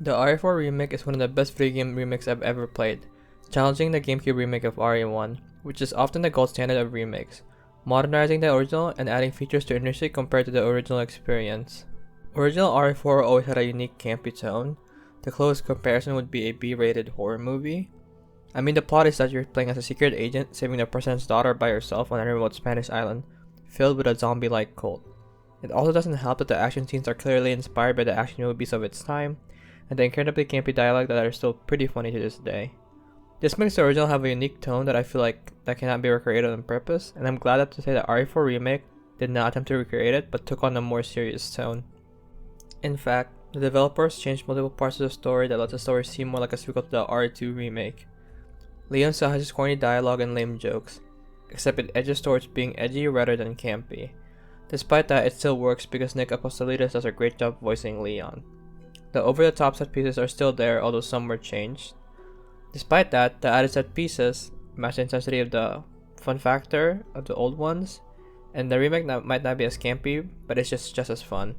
The RE4 remake is one of the best video game remakes I've ever played, challenging the GameCube remake of RE1, which is often the gold standard of remakes, modernizing the original and adding features to initially compared to the original experience. Original RE4 always had a unique campy tone. The closest comparison would be a B-rated horror movie. I mean, the plot is that you're playing as a secret agent saving the president's daughter by yourself on a remote Spanish island, filled with a zombie-like cult. It also doesn't help that the action scenes are clearly inspired by the action movies of its time, and the incredibly campy dialogue that are still pretty funny to this day. This makes the original have a unique tone that I feel like that cannot be recreated on purpose, and I'm glad to say that RE4 Remake did not attempt to recreate it, but took on a more serious tone. In fact, the developers changed multiple parts of the story that let the story seem more like a sequel to the RE2 Remake. Leon still has his corny dialogue and lame jokes, except it edges towards being edgy rather than campy. Despite that, it still works because Nick Apostolides does a great job voicing Leon. The over-the-top set pieces are still there, although some were changed. Despite that, the added set pieces match the intensity of the fun factor of the old ones, and the remake might not be as campy, but it's just as fun.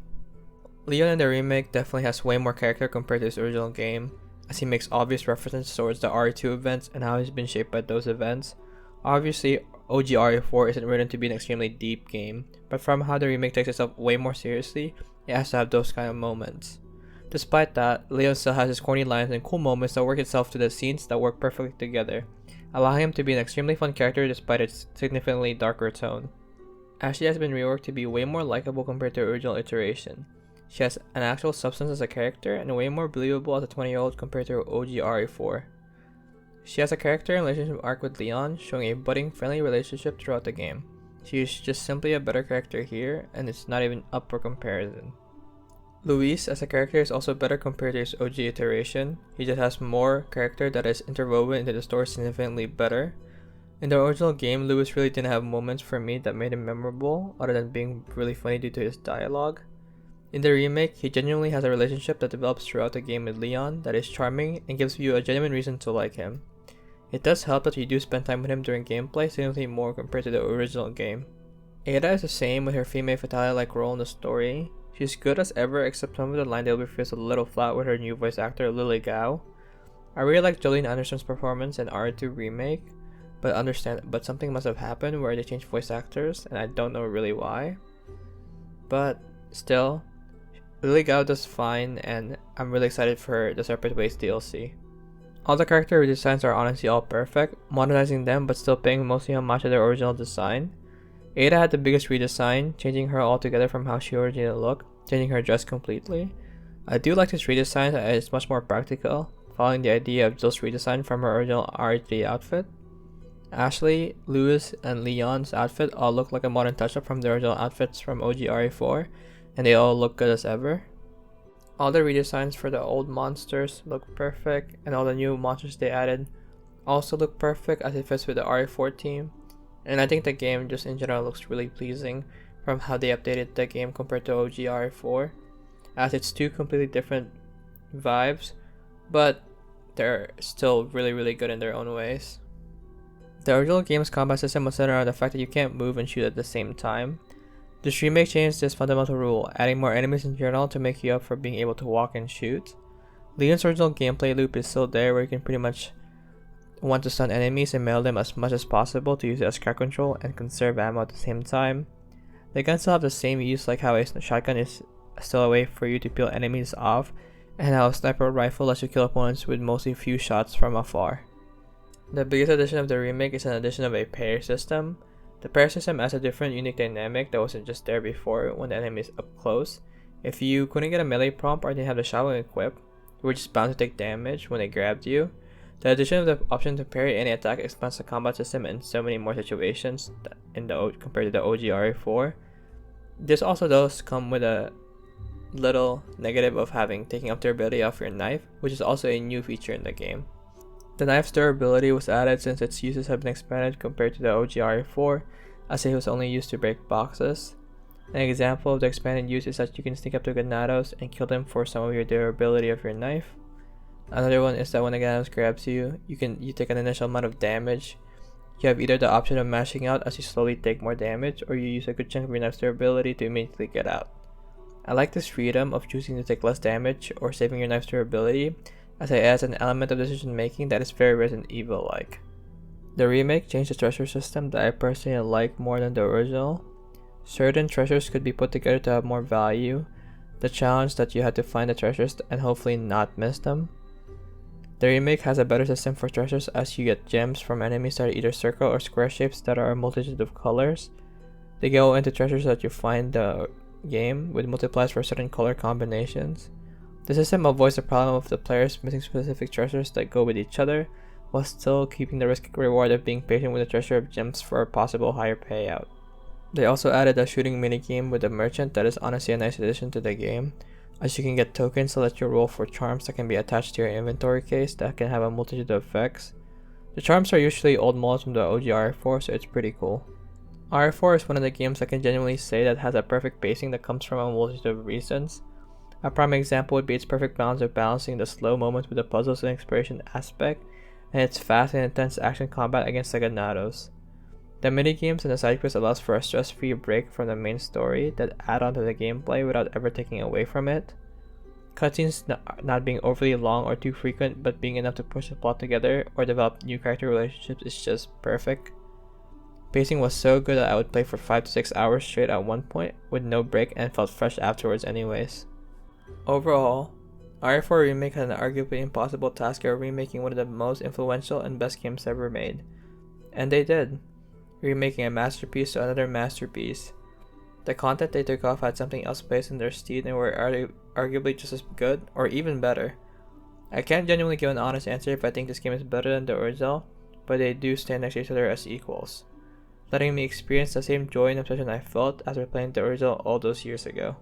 Leon in the remake definitely has way more character compared to his original game, as he makes obvious references towards the RE2 events and how he's been shaped by those events. Obviously, OG RE4 isn't written to be an extremely deep game, but from how the remake takes itself way more seriously, it has to have those kind of moments. Despite that, Leon still has his corny lines and cool moments that work itself to the scenes that work perfectly together, allowing him to be an extremely fun character despite its significantly darker tone. Ashley has been reworked to be way more likable compared to her original iteration. She has an actual substance as a character and way more believable as a 20-year-old compared to her OG RE4. She has a character and relationship arc with Leon, showing a budding, friendly relationship throughout the game. She is just simply a better character here, and it's not even up for comparison. Luis as a character is also better compared to his OG iteration. He just has more character that is interwoven into the story significantly better. In the original game, Luis really didn't have moments for me that made him memorable, other than being really funny due to his dialogue. In the remake, he genuinely has a relationship that develops throughout the game with Leon that is charming and gives you a genuine reason to like him. It does help that you do spend time with him during gameplay, significantly more compared to the original game. Ada is the same with her female fatality-like role in the story. She's good as ever, except some of the line delivery feels a little flat with her new voice actor, Lily Gao. I really like Jolene Anderson's performance in RE2 Remake, but something must have happened where they changed voice actors, and I don't know really why. But still, Lily Gao does fine, and I'm really excited for the Separate Ways DLC. All the character redesigns are honestly all perfect, modernizing them but still paying mostly homage to their original design. Ada had the biggest redesign, changing her altogether from how she originally looked, changing her dress completely. I do like this redesign as it's much more practical, following the idea of Jill's redesign from her original RE3 outfit. Ashley, Louis, and Leon's outfit all look like a modern touch-up from the original outfits from OG RE4, and they all look good as ever. All the redesigns for the old monsters look perfect, and all the new monsters they added also look perfect as it fits with the RE4 team. And I think the game just in general looks really pleasing from how they updated the game compared to OG RE4, as it's two completely different vibes, but they're still really good in their own ways. The original game's combat system was centered on the fact that you can't move and shoot at the same time. This remake changed this fundamental rule, adding more enemies in general to make you up for being able to walk and shoot. Leon's original gameplay loop is still there, where you can pretty much want to stun enemies and mail them as much as possible to use it as crowd control and conserve ammo at the same time. The guns still have the same use, like how a shotgun is still a way for you to peel enemies off, and how a sniper rifle lets you kill opponents with mostly few shots from afar. The biggest addition of the remake is an addition of a parry system. The parry system adds a different, unique dynamic that wasn't just there before when the enemy is up close. If you couldn't get a melee prompt or didn't have the shotgun equipped, you were just bound to take damage when they grabbed you. The addition of the option to parry any attack expands the combat system in so many more situations compared to the OG RE4. This also does come with a little negative of taking up durability off your knife, which is also a new feature in the game. The knife's durability was added since its uses have been expanded compared to the OG RE4, as it was only used to break boxes. An example of the expanded use is that you can sneak up to Ganados and kill them for some of your durability of your knife. Another one is that when a Ganados grabs you, you take an initial amount of damage. You have either the option of mashing out as you slowly take more damage, or you use a good chunk of your knife's durability to immediately get out. I like this freedom of choosing to take less damage or saving your knife's durability, as it adds an element of decision making that is very Resident Evil-like. The remake changed the treasure system that I personally like more than the original. Certain treasures could be put together to have more value, the challenge that you had to find the treasures and hopefully not miss them. The remake has a better system for treasures as you get gems from enemies that are either circle or square shapes that are a multitude of colors. They go into treasures that you find the game with multipliers for certain color combinations. The system avoids the problem of the players missing specific treasures that go with each other, while still keeping the risk reward of being patient with the treasure of gems for a possible higher payout. They also added a shooting minigame with a merchant that is honestly a nice addition to the game, as you can get tokens to let you roll for charms that can be attached to your inventory case that can have a multitude of effects. The charms are usually old models from the OG RE4, so it's pretty cool. RE4 is one of the games I can genuinely say that has a perfect pacing that comes from a multitude of reasons. A prime example would be its perfect balance of balancing the slow moments with the puzzles and exploration aspect, and its fast and intense action combat against the Ganados. The minigames and the side quests allows for a stress-free break from the main story that add on to the gameplay without ever taking away from it. Cutscenes not being overly long or too frequent, but being enough to push the plot together or develop new character relationships is just perfect. Pacing was so good that I would play for 5 to 6 hours straight at one point with no break and felt fresh afterwards anyways. Overall, RE4 Remake had an arguably impossible task of remaking one of the most influential and best games ever made. And they did, remaking a masterpiece to another masterpiece. The content they took off had something else placed in their stead and were arguably just as good, or even better. I can't genuinely give an honest answer if I think this game is better than the original, but they do stand next to each other as equals, letting me experience the same joy and obsession I felt after playing the original all those years ago.